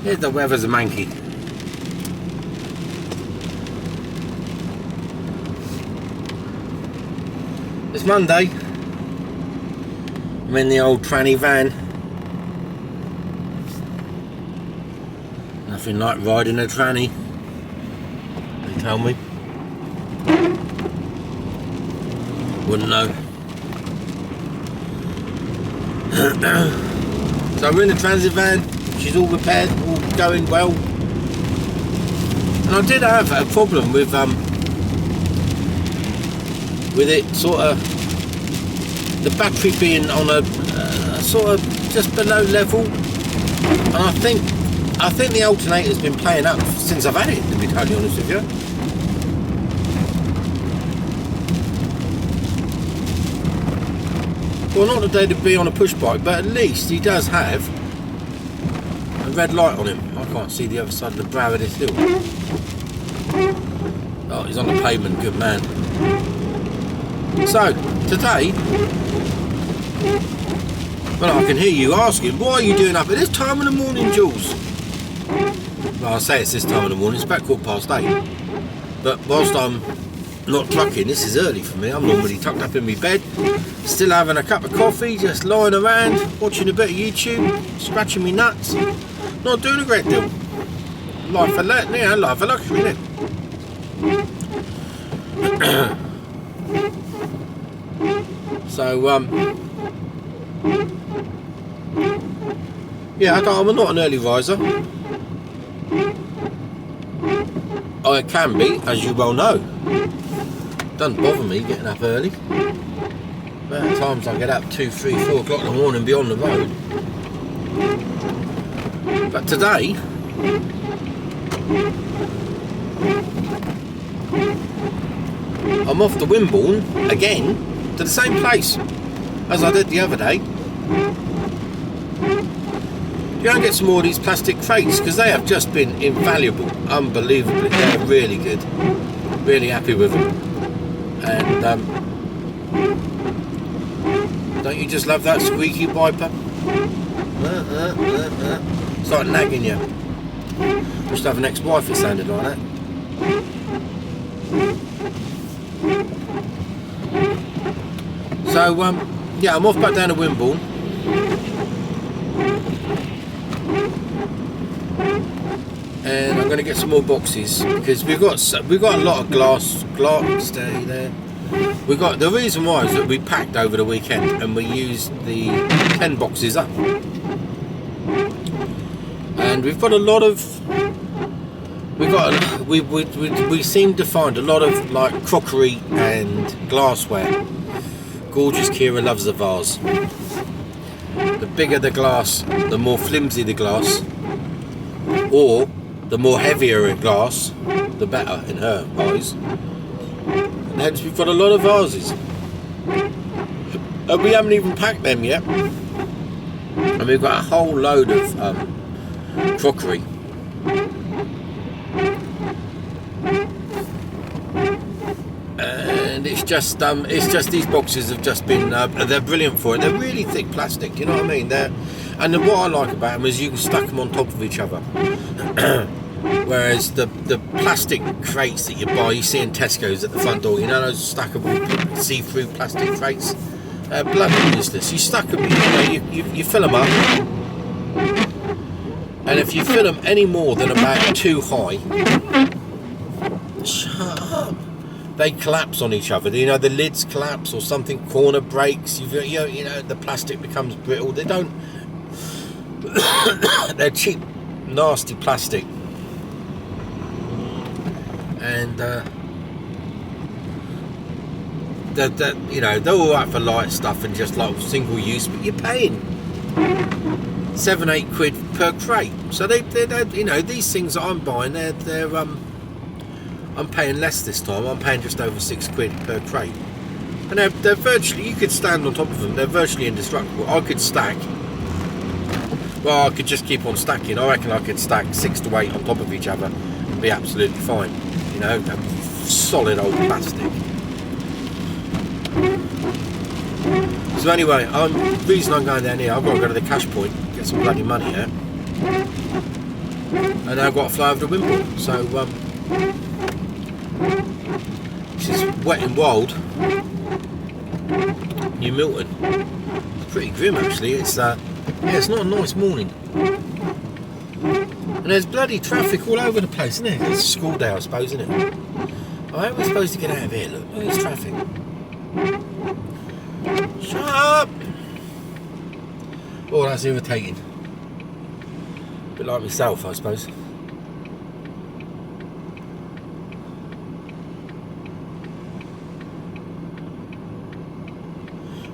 Here's the weather's a manky. It's Monday. I'm in the old tranny van. Nothing like riding a tranny, they tell me. Wouldn't know. So we're in the transit van. She's all repaired, all going well. And I did have a problem with it sort of the battery being on a sort of just below level. And I think the alternator's been playing up since I've had it, to be totally honest with you. Well, not that they'd be on a push bike, but at least he does have a red light on him. I can't see the other side of the brow of this hill. Oh, he's on the pavement, good man. So, today, well, I can hear you asking, what are you doing up at this time in the morning, Jules? Well, I say it's this time in the morning, it's about 8:15. But whilst I'm not trucking, this is early for me. I'm normally tucked up in my bed, still having a cup of coffee, just lying around, watching a bit of YouTube, scratching me nuts. Not doing a great deal. Life of luxury, innit? So, yeah, I'm not an early riser. I can be, as you well know. Doesn't bother me getting up early. But at times I get up 2, 3, 4 o'clock in the morning and be on the road. But today, I'm off to Wimborne again, to the same place as I did the other day. Go and get some more of these plastic crates, because they have just been invaluable. Unbelievably, they're really good. Really happy with them. And don't you just love that squeaky wiper? It's like nagging you. Used to have an ex-wife that sounded like that. So yeah, I'm off back down to Wimborne. And I'm going to get some more boxes, because we've got a lot of glass. Stay there. We got, the reason why is that we packed over the weekend and we used the 10 boxes up, and we've got a lot of. We seem to find a lot of like crockery and glassware. Gorgeous Kira loves a vase. The bigger the glass, the more flimsy the glass, or the more heavier a glass, the better in her eyes. And hence we've got a lot of vases. And we haven't even packed them yet. And we've got a whole load of crockery. And it's just these boxes have just been they're brilliant for it. They're really thick plastic, you know what I mean? And what I like about them is you can stack them on top of each other. Whereas the plastic crates that you buy, you see in Tesco's at the front door, you know, those stackable see-through plastic crates, bloody useless. You stack them, you fill them up, and if you fill them any more than about 2 high, shut up, they collapse on each other. You know, the lids collapse or something, corner breaks, you know, the plastic becomes brittle. They don't, they're cheap, nasty plastic. And you know, they're all right for light stuff and just like single use, but you're paying 7-8 quid per crate. So they're you know, these things that I'm buying, I'm paying less this time. I'm paying just over 6 quid per crate, and they're virtually, you could stand on top of them. They're virtually indestructible. I could stack. Well, I could just keep on stacking. I reckon I could stack 6 to 8 on top of each other and be absolutely fine. You know, solid old plastic. So anyway, the reason I'm going down here, I've got to go to the cash point, get some bloody money out. And I've got to fly over to Wimborne. So, this is Wet and Wild, New Milton. It's pretty grim actually. It's yeah, it's not a nice morning. And there's bloody traffic all over the place, isn't it? It's a school day, I suppose, isn't it? How are we supposed to get out of here? Look, there's traffic. Shut up! Oh, that's irritating. A bit like myself, I suppose.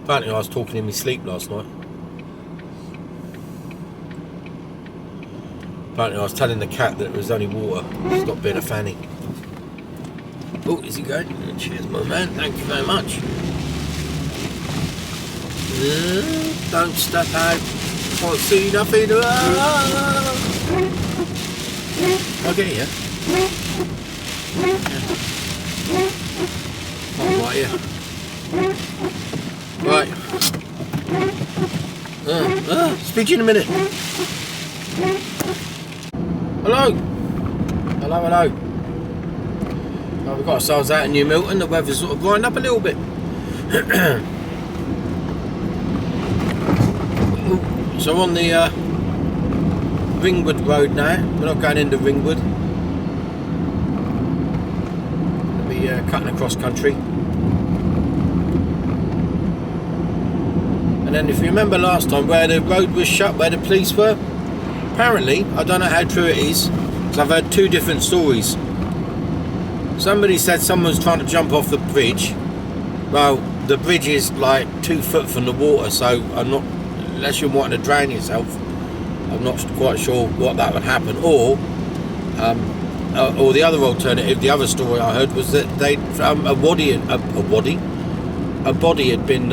Apparently I was talking in my sleep last night. Apparently I was telling the cat that it was only water. Stop being a fanny. Oh, is he going? Cheers, my man. Thank you very much. Don't step out. Can't see nothing. I'll get you. Oh, right here. Right. Speak to you in a minute. Hello. Hello, hello. Well, we've got ourselves out in New Milton. The weather's sort of brightened up a little bit. So on the Ringwood Road now. We're not going into Ringwood. We'll be cutting across country. And then if you remember last time where the road was shut, where the police were, apparently, I don't know how true it is, because I've heard two different stories. Somebody said someone's trying to jump off the bridge. Well, the bridge is like 2 foot from the water, so I'm not, unless you're wanting to drown yourself, I'm not quite sure what that would happen. Or the other alternative, the other story I heard was that they a body had been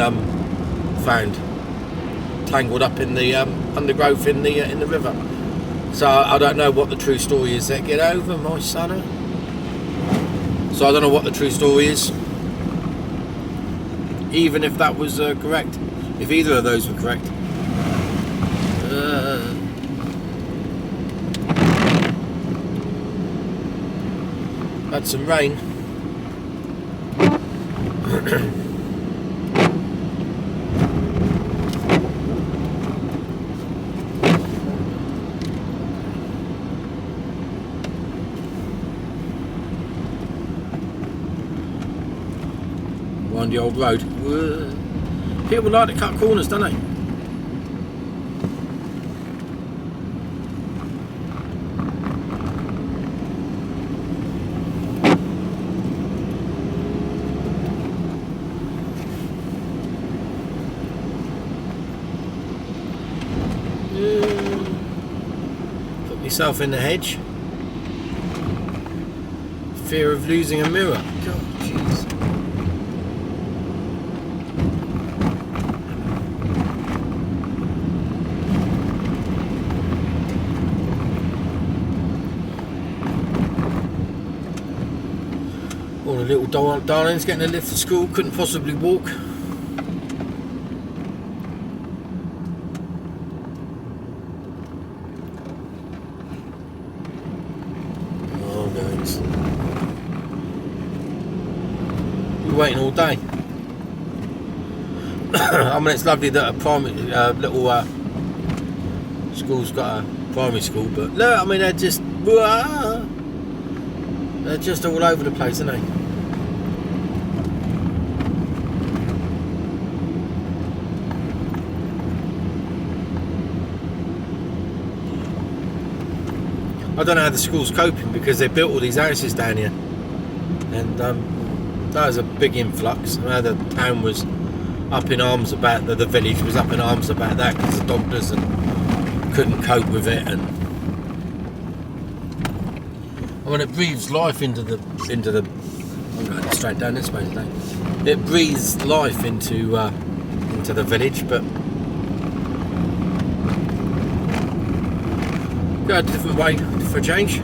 found tangled up in the undergrowth in the river. So I don't know what the true story is there. Get over, my son. So I don't know what the true story is. Even if that was correct. If either of those were correct. Had some rain. The old road. People like to cut corners, don't they? Put myself in the hedge. Fear of losing a mirror. God, jeez. All the little darlings getting a lift to school, couldn't possibly walk. Oh, guys. You're waiting all day. I mean, it's lovely that a primary little school's got a primary school, but no, I mean, they're just all over the place, aren't they? I don't know how the school's coping because they built all these houses down here, and that was a big influx. I know the town was up in arms about the village was up in arms about that because the doctors couldn't cope with it, and I mean, it breathes life into the. I'm going straight down this way today. It breathes life into the village, but go a different way for a change.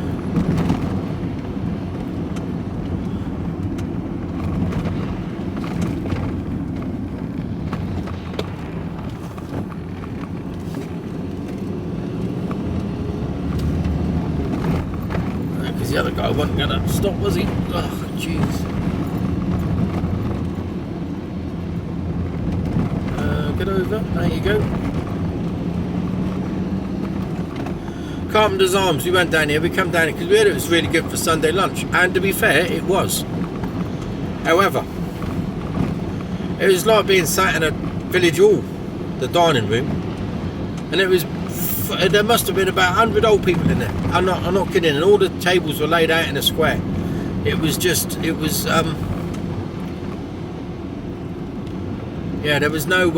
the other guy wasn't going to stop, was he? Oh, jeez. Get over. There you go. Carpenter's Arms. We went down here. We come down here because we heard it was really good for Sunday lunch. And to be fair, it was. However, it was like being sat in a village hall, the dining room, and it was. There must have been about 100 old people in there. I'm not kidding. And all the tables were laid out in a square. It was just. It was. Yeah, there was no.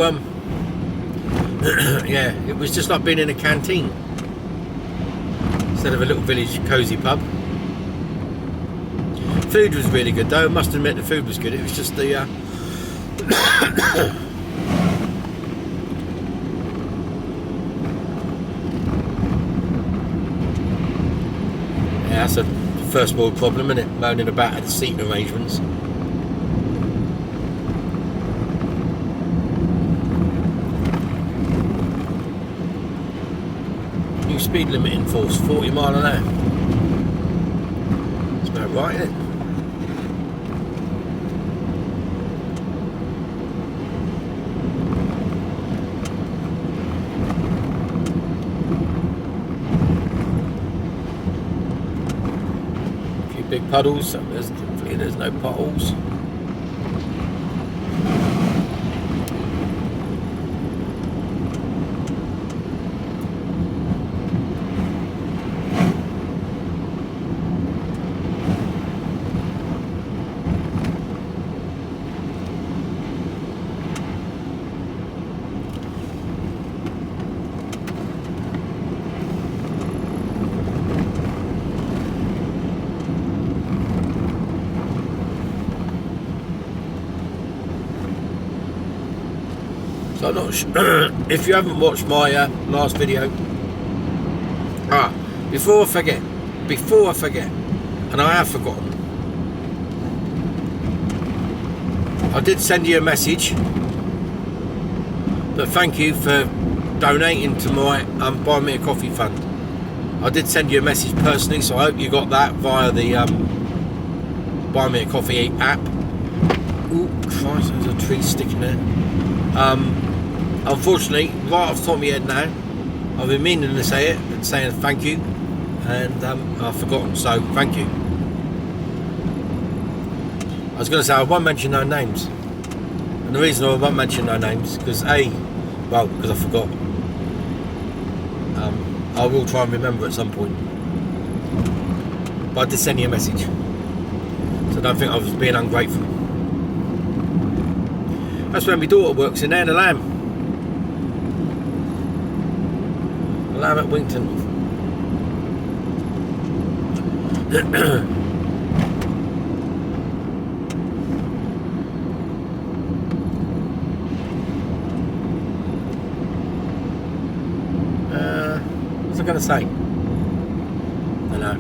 Yeah, it was just like being in a canteen instead of a little village cosy pub. Food was really good though. I must admit the food was good. It was just the. Yeah, that's a first world problem, isn't it? Moaning about the seating arrangements. Speed limit in force, 40 mile an hour. It's about right, isn't it? A few big puddles, so hopefully there's no potholes. So I'm not sure if you haven't watched my last video. Before I forget, and I have forgotten, I did send you a message, but thank you for donating to my Buy Me a Coffee fund. I did send you a message personally, so I hope you got that via the Buy Me a Coffee app. Ooh, Christ, there's a tree sticking there. Unfortunately, right off the top of my head now, I've been meaning to say it, and saying thank you, and I've forgotten, so thank you. I was going to say I won't mention no names, and the reason I won't mention no names because because I forgot. I will try and remember at some point, but I did send you a message, so don't think I was being ungrateful. That's where my daughter works in there, the lamb. Lamb at Wington. What was I going to say? I know.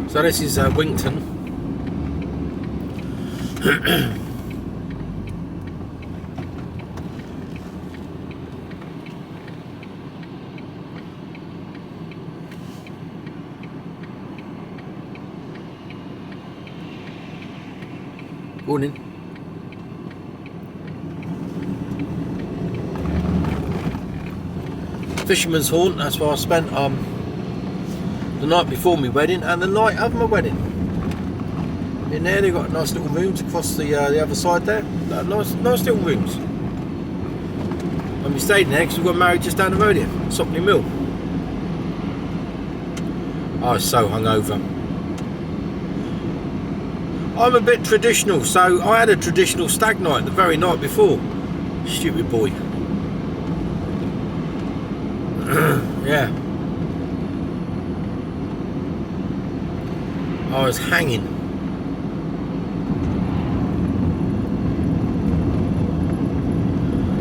So this is Wington. Morning. Fisherman's Haunt, that's where I spent the night before my wedding and the night of my wedding. In there they've got nice little rooms across the other side there. Nice little rooms. And we stayed in there because we got married just down the road here, Sockley Mill. I was so hungover. I'm a bit traditional, so I had a traditional stag night the very night before. Stupid boy. Yeah. I was hanging.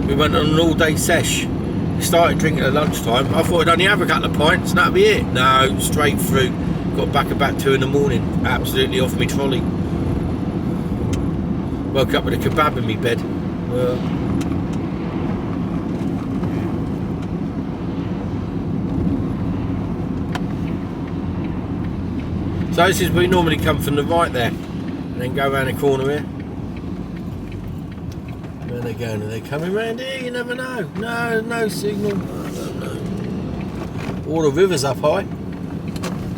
We went on an all-day sesh. We started drinking at lunchtime. I thought I'd only have a couple of pints and that'd be it. No, straight through. Got back about 2 in the morning. Absolutely off me trolley. Woke up with a kebab in me bed. Well, So this is we normally come from the right there, and then go around the corner here. Where are they going? Are they coming round here? You never know. No, no signal. I don't know. All the rivers up high.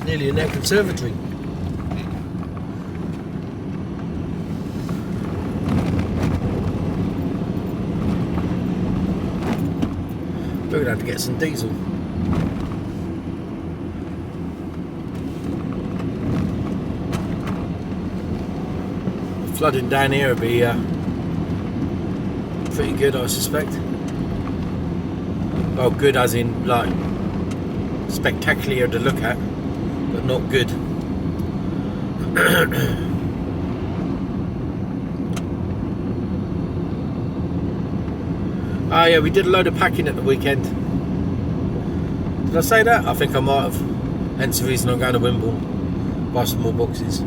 Nearly in their conservatory. We're going to have to get some diesel. The flooding down here will be pretty good, I suspect. Well, good as in like spectacular to look at, but not good. Oh yeah, we did a load of packing at the weekend. Did I say that? I think I might have. Hence the reason I'm going to Wimborne. Buy some more boxes.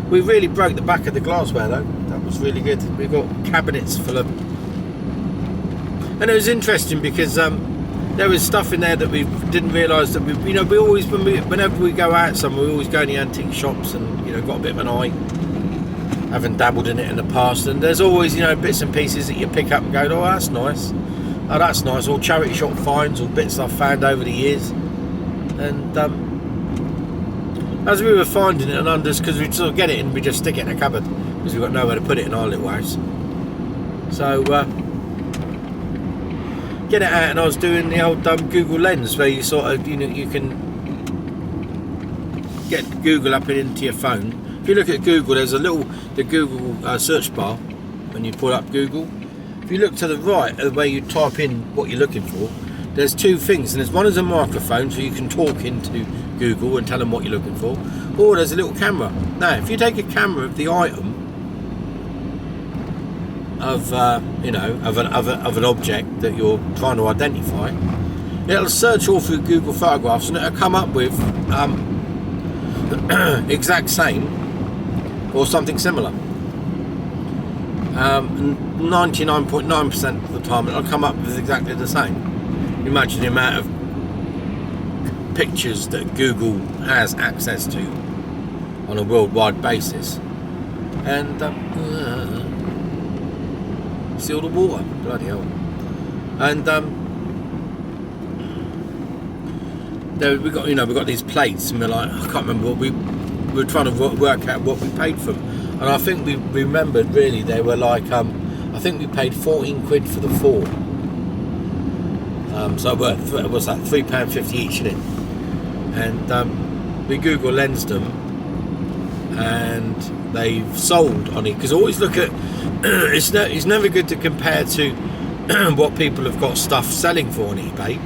We really broke the back of the glassware though. That was really good. We got cabinets full of... And it was interesting because there was stuff in there that we didn't realise that we always, whenever we go out somewhere, we always go in the antique shops and, got a bit of an eye. Haven't dabbled in it in the past, and there's always, bits and pieces that you pick up and go, oh, that's nice. Oh, that's nice. Or charity shop finds, or bits I've found over the years. And as we were finding it and unders, because we'd sort of get it and we just stick it in a cupboard because we've got nowhere to put it in our little house. So get it out, and I was doing the old Google Lens where you sort of, you can get Google up and into your phone. If you look at Google, there's the Google search bar when you pull up Google. If you look to the right, where you type in what you're looking for, there's two things, and there's one is a microphone, so you can talk into Google and tell them what you're looking for, or there's a little camera. Now, if you take a camera of the item of of an object that you're trying to identify, it'll search all through Google Photographs, and it'll come up with exact same or something similar. 99.9% of the time it'll come up with exactly the same. Imagine the amount of pictures that Google has access to on a worldwide basis. And see all the water, bloody hell. And there we got these plates, and we're like, I can't remember what we were trying to work out what we paid for them. And I think we remembered really they were like I think we paid 14 quid for the 4. So what's that, £3.50 each in it. And we Google Lensed them, and they've sold on it, because always look at it's never good to compare to what people have got stuff selling for on eBay.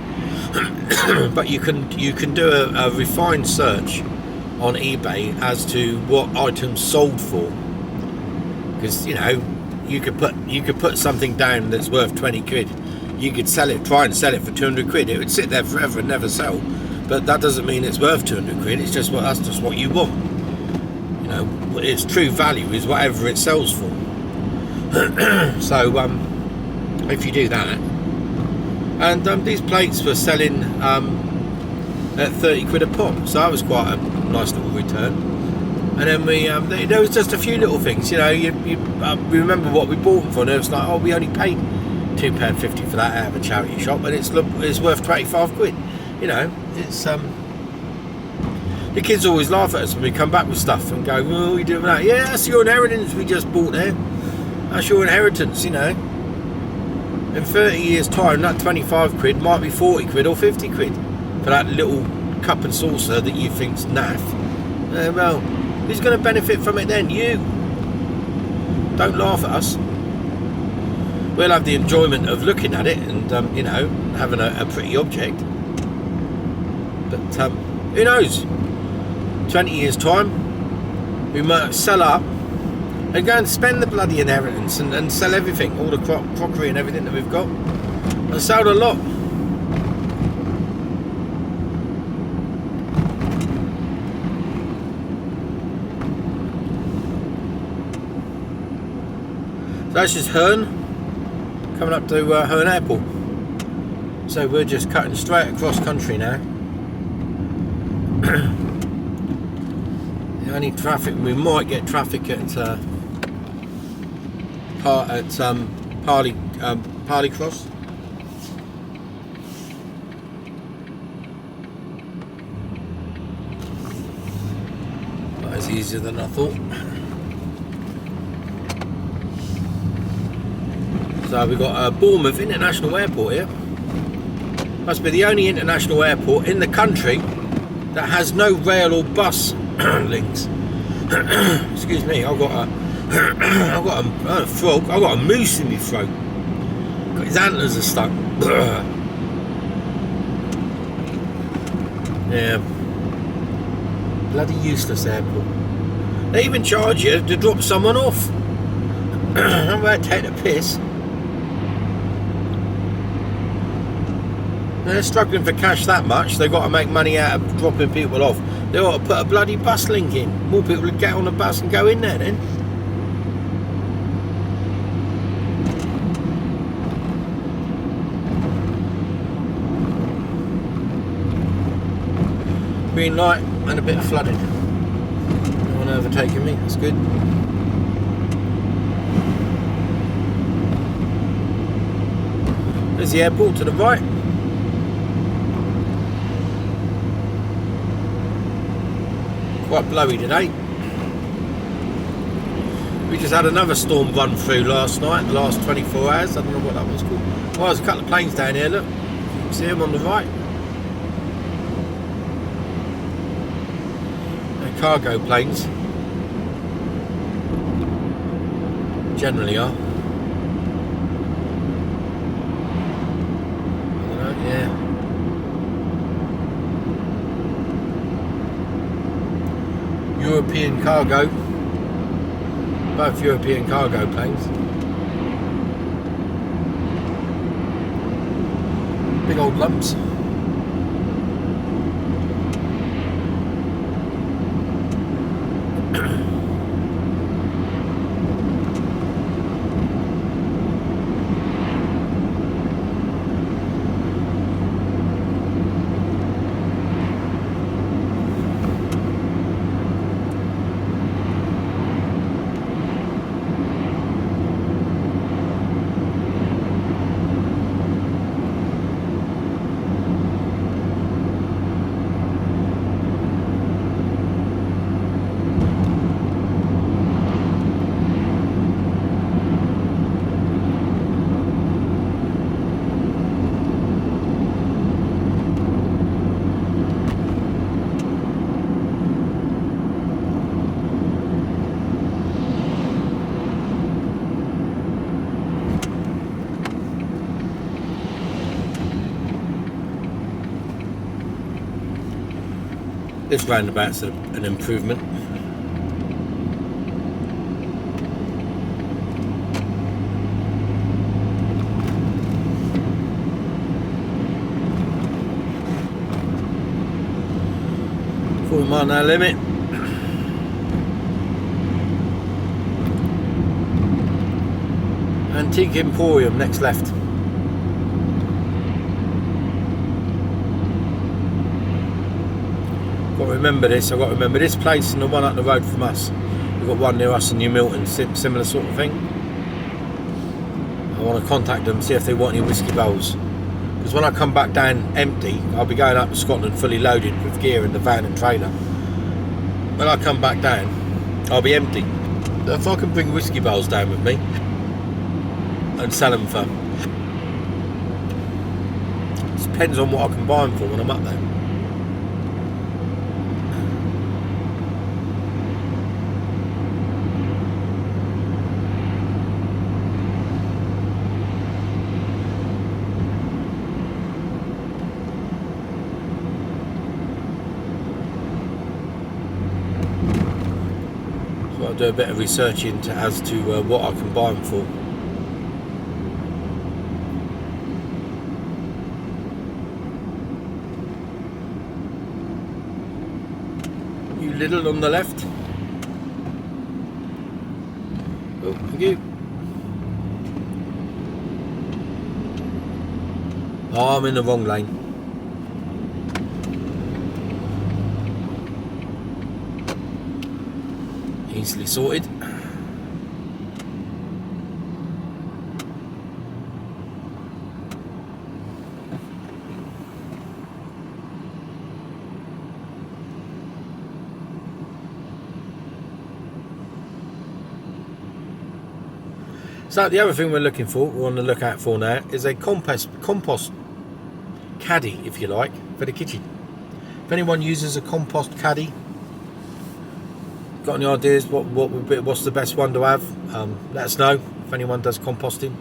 But you can do a refined search on eBay as to what items sold for, because you could put something down that's worth 20 quid. You could try and sell it for 200 quid. It would sit there forever and never sell. But that doesn't mean it's worth 200 quid. It's just that's just what you want. Its true value is whatever it sells for. So if you do that, and these plates were selling at 30 quid a pop, so that was quite a nice little return. And then there was just a few little things, you remember what we bought them for, and it was like, oh, we only paid £2.50 for that out of a charity shop, and it's worth 25 quid. It's the kids always laugh at us when we come back with stuff and go, oh, what are you doing with that? Yeah, that's your inheritance we just bought there. That's your inheritance, In 30 years time, that 25 quid might be 40 quid or 50 quid for that little cup and saucer that you think's naff. Well, who's going to benefit from it then? You. Don't laugh at us. We'll have the enjoyment of looking at it and having a pretty object. But who knows? 20 years time, we might sell up and go and spend the bloody inheritance and sell everything, all the crockery and everything that we've got, and sell a lot. So that's just Herne, coming up to Herne Airport. So we're just cutting straight across country now. The Only traffic, we might get traffic at Parley Cross. That was easier than I thought. So we've got Bournemouth International Airport here. Must be the only international airport in the country that has no rail or bus links. Excuse me, I've got a frog. I've got a moose in my throat. Got his antlers are stuck. Yeah, bloody useless airport. They even charge you to drop someone off. I'm about to take the piss. They're struggling for cash that much, they've got to make money out of dropping people off. They ought to put a bloody bus link in. More people would get on the bus and go in there then. Green light and a bit of flooding. No one overtaking me, that's good. There's the airport to the right. Quite blowy today. We just had another storm run through last night, the last 24 hours. I don't know what that one's called. Well, there's a couple of planes down here, look. You can see them on the right. They're cargo planes. Generally are. I don't know, yeah. European cargo, both European cargo planes. Big old lumps. This roundabout's an improvement. Full mile an hour limit. Antique Emporium, next left. Remember this, I've got to remember this place and the one up the road from us. We've got one near us in New Milton, similar sort of thing. I want to contact them, see if they want any whiskey bowls. Because when I come back down empty, I'll be going up to Scotland fully loaded with gear in the van and trailer. When I come back down, I'll be empty. If I can bring whiskey bowls down with me and sell them for, it depends on what I can buy them for when I'm up there. I'll do a bit of research as to what I can buy them for. You little on the left. Oh, thank you. Oh, I'm in the wrong lane. easily sorted. So the other thing we're on the lookout for now, is a compost caddy, if you like, for the kitchen. If anyone uses a compost caddy, got any ideas what's the best one to have, let us know if anyone does composting.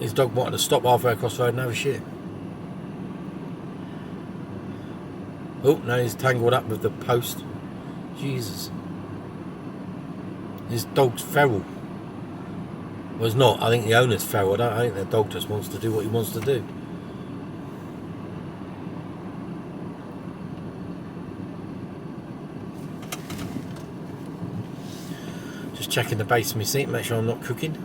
His dog wanted to stop halfway across the road and have a shit. Oh, now he's tangled up with the post. Jesus. His dog's feral. Well, it's not. I think the owner's feral. I think the dog just wants to do what he wants to do. Just checking the base of my seat, make sure I'm not cooking.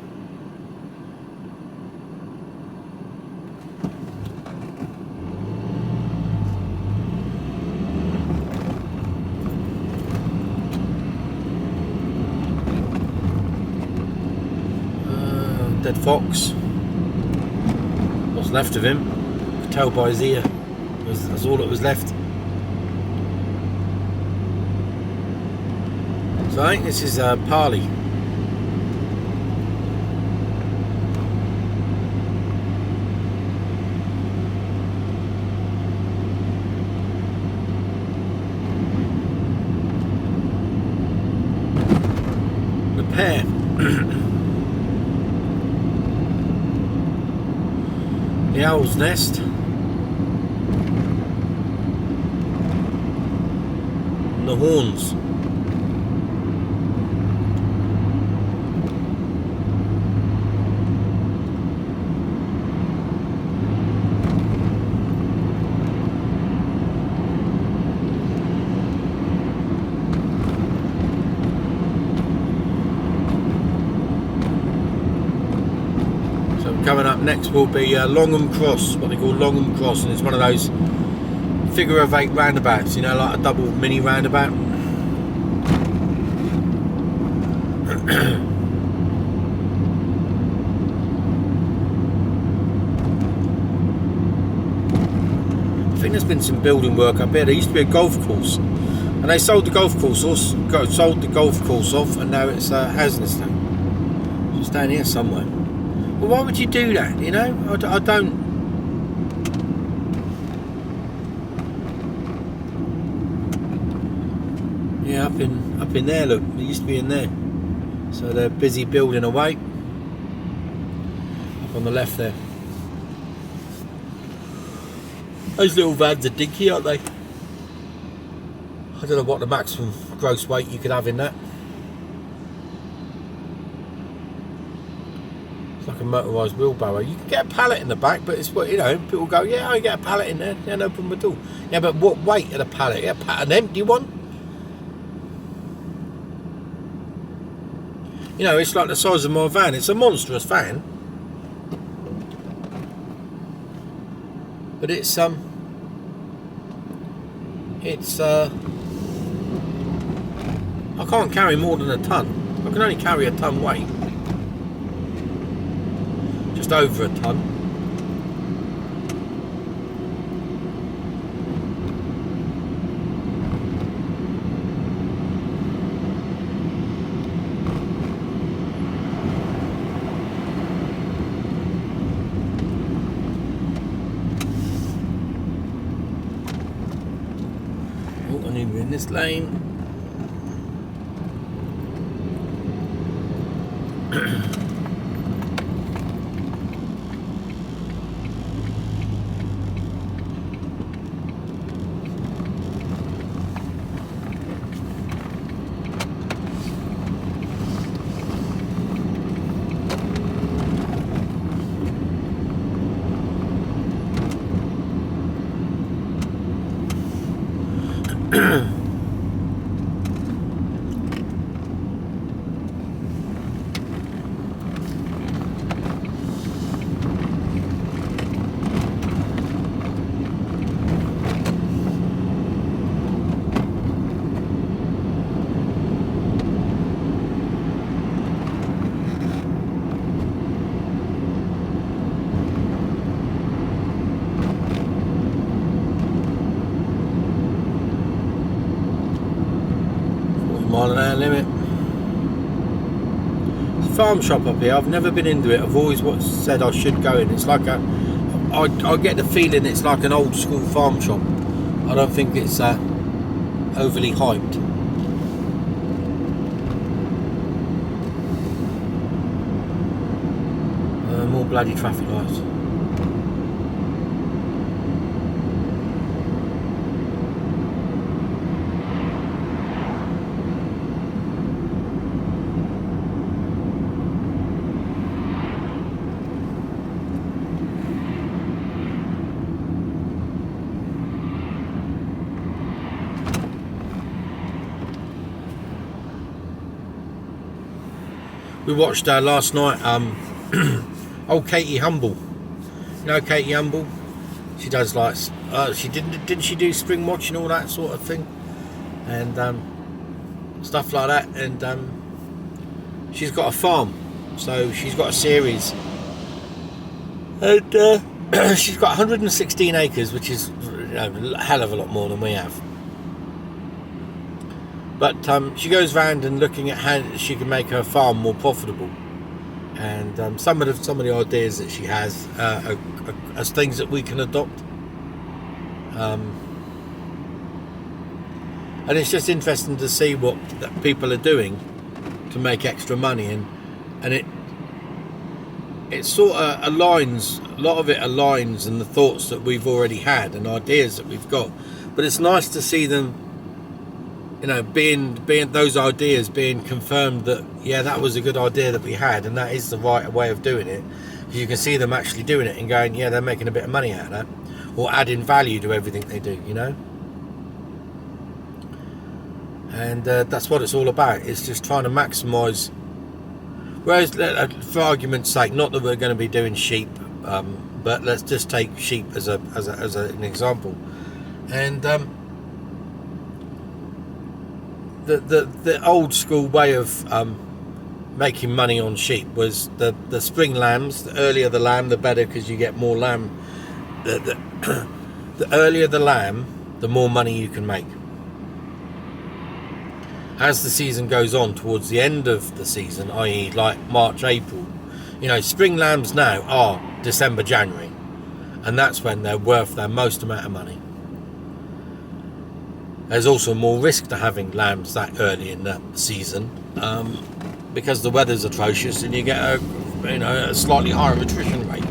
Dead fox. What's left of him? You could tell by his ear. That's all that was left. So I think this is Parley. The pear. The owl's nest. And the horns. Coming up next will be Longham Cross, what they call Longham Cross, and it's one of those figure of 8 roundabouts, you know, like a double mini roundabout. I think there's been some building work up here. There used to be a golf course, and they sold the golf course off, and now it's a housing estate. It's down here somewhere. Well, why would you do that? You know, I don't. Yeah, up in there. Look, it used to be in there. So they're busy building away. Up on the left there. Those little vans are dinky, aren't they? I don't know what the maximum gross weight you could have in that. Like a motorised wheelbarrow. You can get a pallet in the back, but it's what, you know, people go, yeah, I get a pallet in there, yeah, no problem at all. Yeah, but what weight of a pallet? Yeah, an empty one? You know, it's like the size of my van. It's a monstrous van, but it's I can't carry more than a ton. I can only carry a ton weight. Just over a ton. Oh, I need to be in this lane. mile an hour limit. Farm shop up here. I've never been into it. I've always said I should go in. It's like I get the feeling it's like an old school farm shop. I don't think it's overly hyped. More bloody traffic lights. We watched last night old Katie Humble. You know Katie Humble? She does like she didn't she do spring watch and all that sort of thing, and stuff like that. And she's got a farm, so she's got a series, and she's got 116 acres, which is a hell of a lot more than we have. But she goes round and looking at how she can make her farm more profitable, and some of the ideas that she has are as things that we can adopt. And it's just interesting to see what that people are doing to make extra money, and it sort of aligns, a lot of it aligns in the thoughts that we've already had and ideas that we've got. But it's nice to see them, being those ideas being confirmed that, yeah, that was a good idea that we had, and that is the right way of doing it. You can see them actually doing it and going, yeah, they're making a bit of money out of that, or adding value to everything they do, And that's what it's all about. It's just trying to maximise. Whereas, for argument's sake, not that we're going to be doing sheep, but let's just take sheep as an example, and the old school way of making money on sheep was the spring lambs. The earlier the lamb, the better, because you get more lamb. The earlier the lamb, the more money you can make. As the season goes on, towards the end of the season, i.e. like March, April, spring lambs now are December, January, and that's when they're worth their most amount of money. There's also more risk to having lambs that early in the season, because the weather's atrocious and you get a slightly higher attrition rate.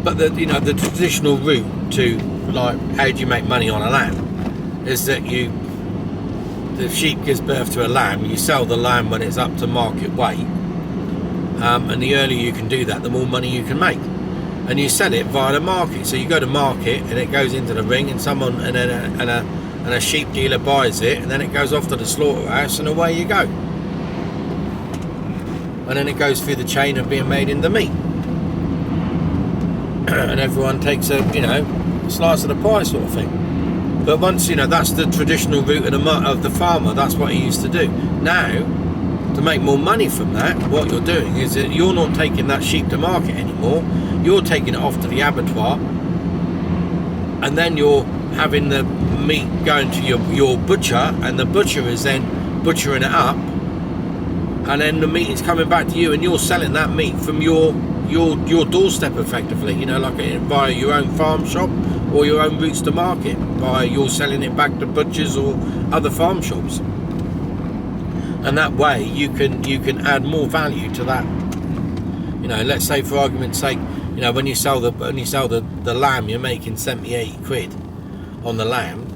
But the traditional route to, like, how do you make money on a lamb is that the sheep gives birth to a lamb, you sell the lamb when it's up to market weight, and the earlier you can do that, the more money you can make, and you sell it via the market. So you go to market and it goes into the ring, and someone and a sheep dealer buys it, and then it goes off to the slaughterhouse, and away you go, and then it goes through the chain of being made into meat. And everyone takes a slice of the pie, sort of thing. But once that's the traditional route of the farmer, that's what he used to do. Now, to make more money from that, what you're doing is that you're not taking that sheep to market anymore. You're taking it off to the abattoir, and then you're having the meat going to your butcher, and the butcher is then butchering it up, and then the meat is coming back to you, and you're selling that meat from your doorstep, effectively, like via your own farm shop or your own routes to market, by you're selling it back to butchers or other farm shops. And that way you can add more value to that. Let's say, for argument's sake, when you sell the lamb, you're making 70-80 quid on the lamb.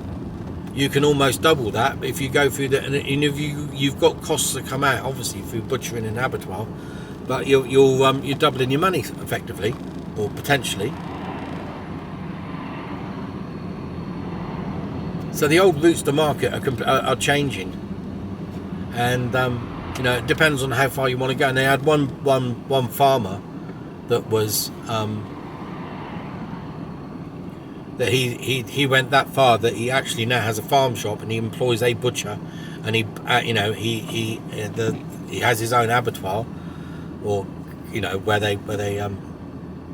You can almost double that if you go through and if you've got costs that come out, obviously, through butchering and abattoir. But you're doubling your money, effectively, or potentially. So the old routes to market are changing, and it depends on how far you want to go. And they had one farmer that was that he went that far that he actually now has a farm shop, and he employs a butcher, and he has his own abattoir, or where they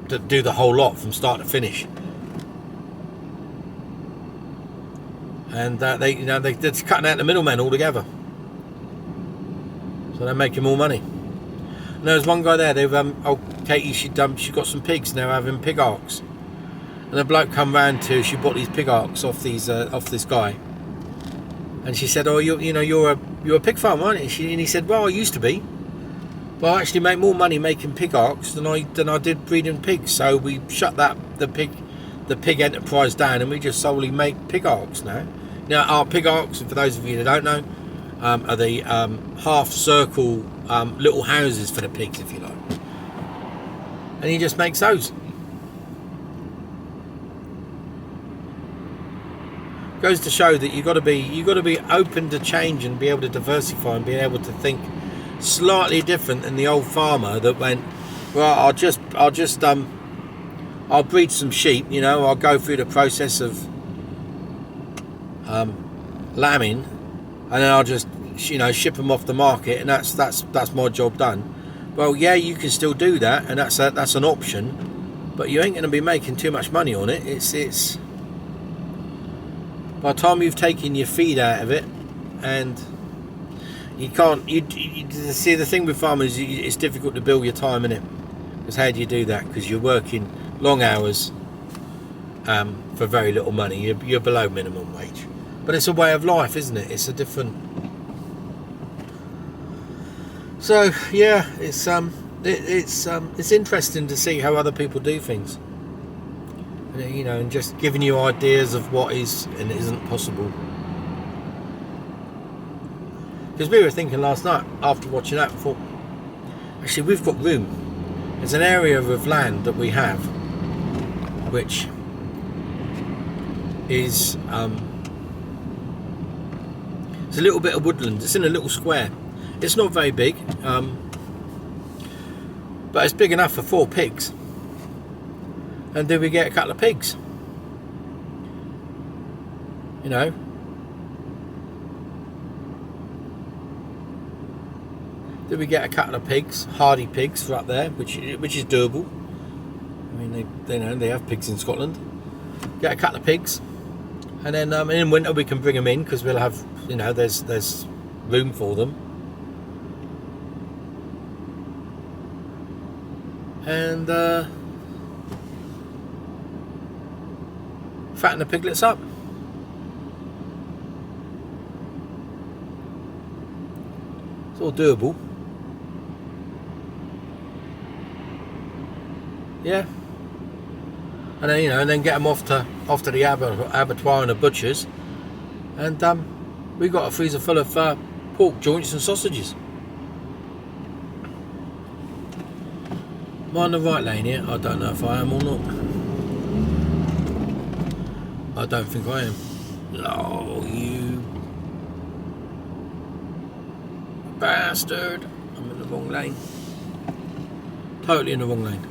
to do the whole lot from start to finish. And they're cutting out the middleman altogether, so they're making more money. And there was one guy there. Katie, she got some pigs, and they were having pig arcs. And a bloke come round she bought these pig arcs off this guy, and she said, "Oh, you're a pig farmer, aren't you?" And he said, "Well, I used to be, but I actually make more money making pig arcs than I did breeding pigs. So we shut the pig enterprise down, and we just solely make pig arcs now." Now, our pig arcs, for those of you that don't know, are the half circle little houses for the pigs, if you like. And he just makes those. Goes to show that you've got to be open to change and be able to diversify and be able to think slightly different than the old farmer that went, well, I'll breed some sheep, I'll go through the process of lambing, and then I'll just ship them off the market, and that's my job done. Well, yeah, you can still do that, and that's an option, but you ain't going to be making too much money on it. It's by the time you've taken your feed out of it, and you can't. You see, the thing with farming is it's difficult to build your time in it. Because how do you do that? Because you're working long hours for very little money. You're below minimum wage. But it's a way of life, isn't it? It's a different. So yeah, it's interesting to see how other people do things. And just giving you ideas of what is and isn't possible. Because we were thinking last night, after watching that, thought, actually we've got room. There's an area of land that we have, which is it's a little bit of woodland. It's in a little square. It's not very big, but it's big enough for 4 pigs. And then we get a couple of pigs. Then we get a couple of pigs, hardy pigs for up there, which is doable. I mean, they have pigs in Scotland. Get a couple of pigs, and then in winter we can bring them in because we'll have, there's room for them. And fatten the piglets up. It's all doable. Yeah. And then and then get them off to the abattoir and the butchers, and we got a freezer full of pork joints and sausages. Am I on the right lane here? I don't know if I am or not. I don't think I am. No, you bastard. I'm in the wrong lane. Totally in the wrong lane.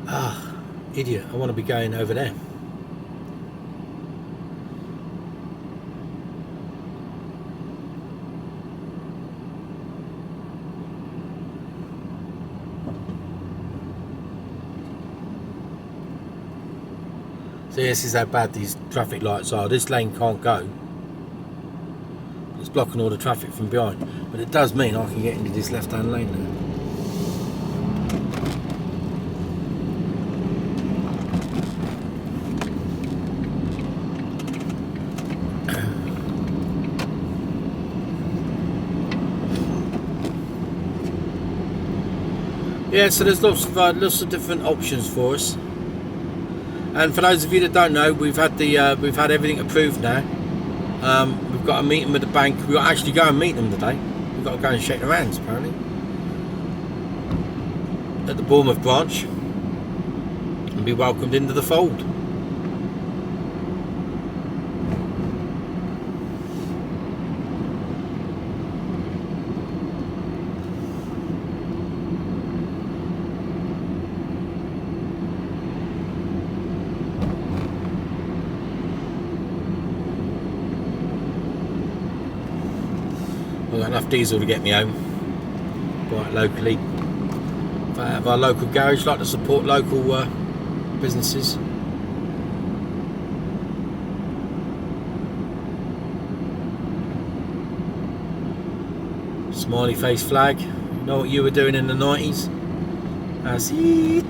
Ah, idiot. I want to be going over there. See, this is how bad these traffic lights are. This lane can't go. It's blocking all the traffic from behind. But it does mean I can get into this left-hand lane now. Yeah, so there's lots of different options for us. And for those of you that don't know, we've had everything approved now. We've got a meeting with the bank. We've got to actually go and meet them today. We've got to go and shake their hands, apparently, at the Bournemouth branch, and be welcomed into the fold. I've got enough diesel to get me home. quite locally. Of our local garage, like to support local businesses. Smiley face flag. You know what you were doing in the 90s? I see.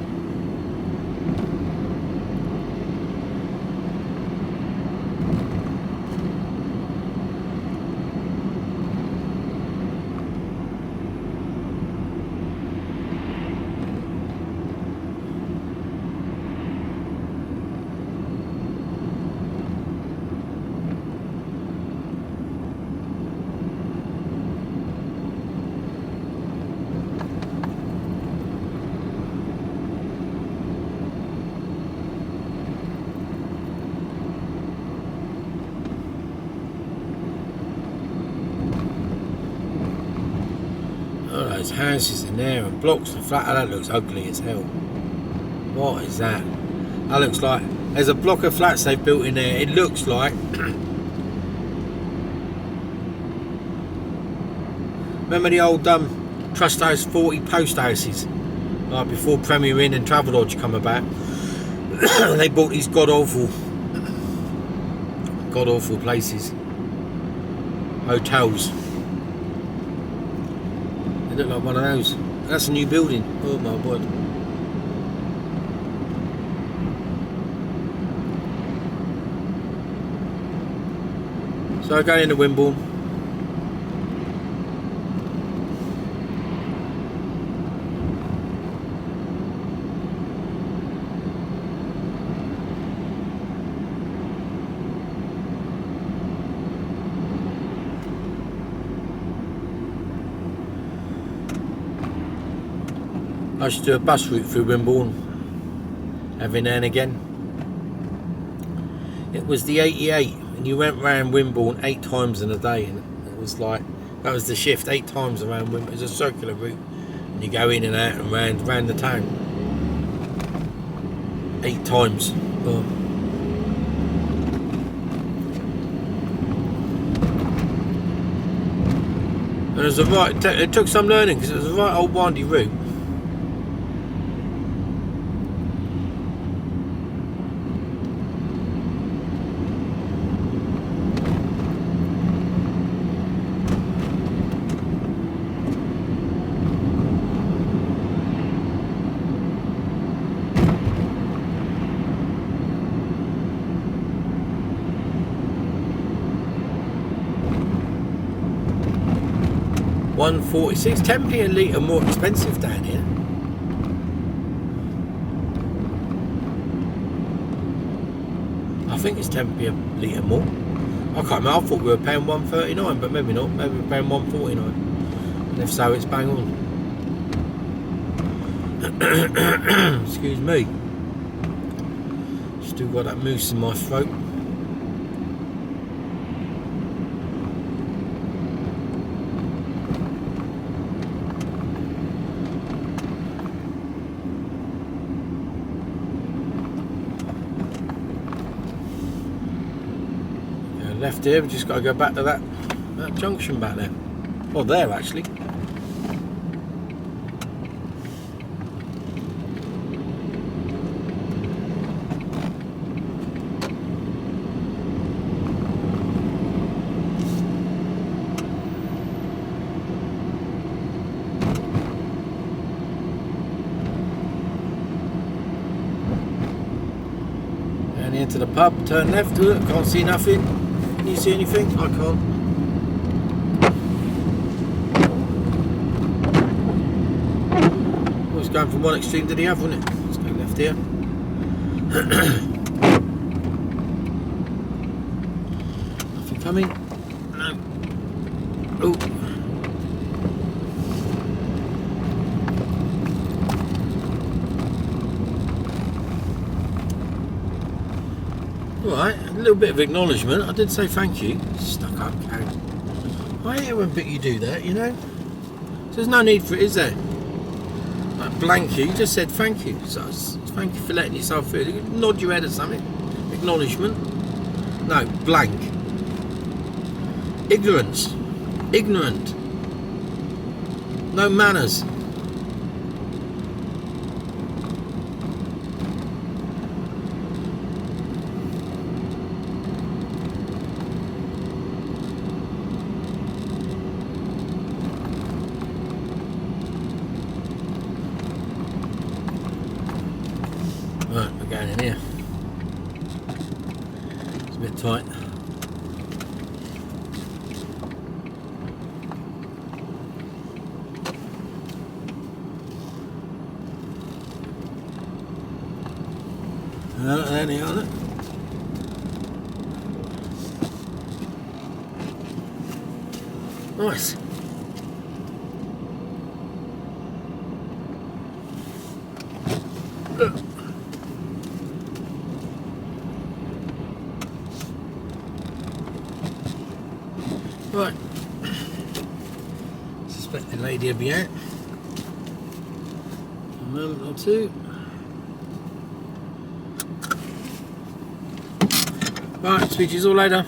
Oh, those houses in there and blocks and flat. That looks ugly as hell. What is that? That looks like there's a block of flats they've built in there. It looks like remember the old Trust House 40 post houses, like before Premier Inn and Travelodge come about. They bought these god awful places, hotels. They look like one of those. That's a new building. Oh my word. So going into Wimborne. I used to do a bus route through Wimborne every now and again. It was the 88 and you went round Wimborne 8 times in a day, and it was like, that was the shift, 8 times around Wimborne. It was a circular route and you go in and out and round the town 8 times. Oh. And it was a right, it took some learning because it was a right old windy route. £1.46, 10p a litre more expensive down here. I think it's 10p a litre more. I can't remember, I thought we were paying £1.39, but maybe not, maybe we're paying £1.49. And if so, it's bang on. Excuse me. Still got that moose in my throat. Left here, we've just got to go back to that junction back there. Well, there actually. And into the pub, turn left, can't see nothing. Can you see anything? I can't. Well, it's going from one extreme to the other, isn't it? Let's go left here. Nothing coming? No. Oh. Alright, a little bit of acknowledgement. I did say thank you. Stuck up cow. I hate it when you do that, you know. So there's no need for it, is there? Like blank you just said thank you. So thank you for letting yourself through. Nod your head at something. Acknowledgement. No, blank. Ignorance. Ignorant. No manners. Right, we're going in here. It's a bit tight. There they are. Nice. Right. Suspected lady will be out. A moment or two. Right, speak to you all later.